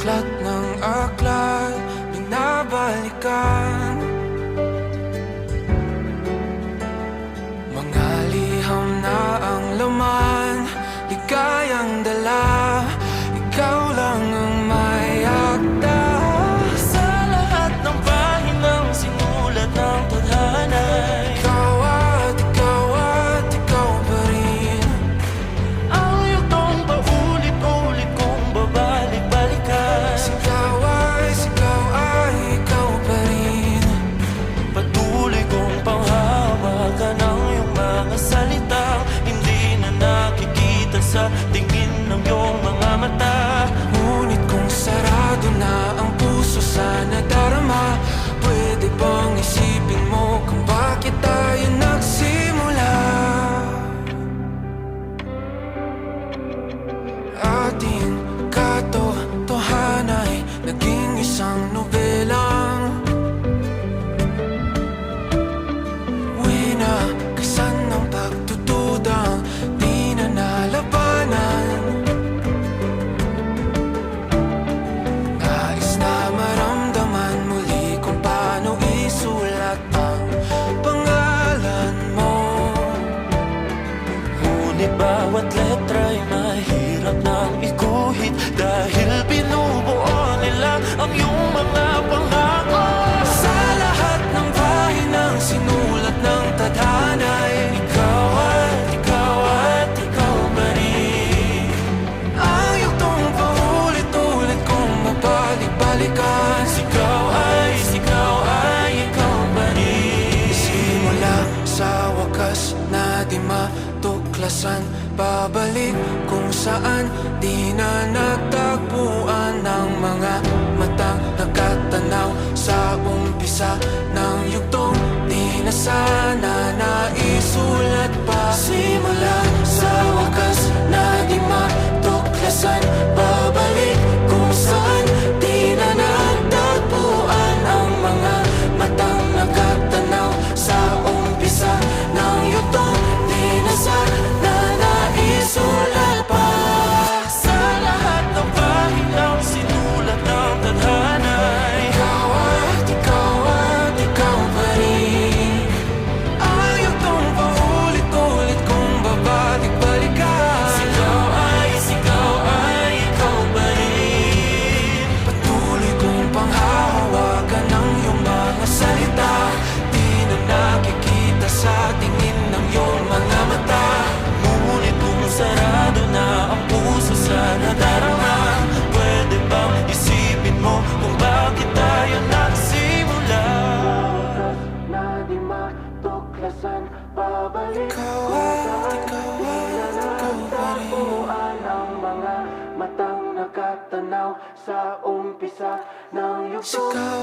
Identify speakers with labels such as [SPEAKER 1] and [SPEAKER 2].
[SPEAKER 1] aklat ng aklat, binabalikan. Mga liham na ang laman, ligayang dala, ikaw lang ang may akda.
[SPEAKER 2] Sa lahat ng pahinang sinulat ng tadhana,
[SPEAKER 1] Ikaw at ikaw pa rin.
[SPEAKER 2] ang yugtong paulit-ulit kong babalik-balikan.
[SPEAKER 1] Sigaw ay ikaw pa rin.
[SPEAKER 2] Patuloy kong panghawakan ang iyong mga salitang hindi na nakikita sa tingin ng iyong mga mata.
[SPEAKER 1] Ngunit kung sarado na ang puso sa nadarama, pwede bang isipin mo kung bakit tayo nagsimula? Ating katotohanan ay naging isang nobelang winakasan ng pagtutudang di na nalabanan. Nais na maramdaman muli kung paano isulat ang pangalan mo.
[SPEAKER 2] Ngunit bawat letra'y mahirap nang iguhit dahil binubuo nila ang iyong mga pangako.
[SPEAKER 1] Sa lahat ng pahinang sinulat ng tadhana, ikaw at ikaw pa rin. Ang yugtong paulit-ulit kong mabalik-balikan. Sigaw ay ikaw pa rin. Simula sa wakas na di matuklasan, babalik kung saan di na nagtagpuan ng mga matang nakatanaw sa umpisa ng yugtong di na sana naisulat pa. Simula sa wakas na di matuklasan, babalik kung saan di na nagtagpuan ang mga matang nakatanaw sa umpisa ng yugtong di na sana naisulat pa.
[SPEAKER 2] Sa lahat ng pahinang sinulat ng tadhana,
[SPEAKER 1] Ikaw at ikaw pa rin. Ang yugtong paulit-ulit kong babalik-balikan.
[SPEAKER 2] Sigaw ay ikaw pa rin.
[SPEAKER 1] Patuloy kong panghahawakan ng iyong mga salita, di na nakikita sa tingin ng iyong mga mata.
[SPEAKER 2] Ngunit kung sarado na ang puso sa nadarama, pwede bang isipin mo kung bakit tayo nagsimula?
[SPEAKER 1] Na di matuklasan, babalik Ikaw at ikaw pa rin.
[SPEAKER 2] Ang mga matang nakatanaw sa umpisa ng yugto.
[SPEAKER 1] Sigaw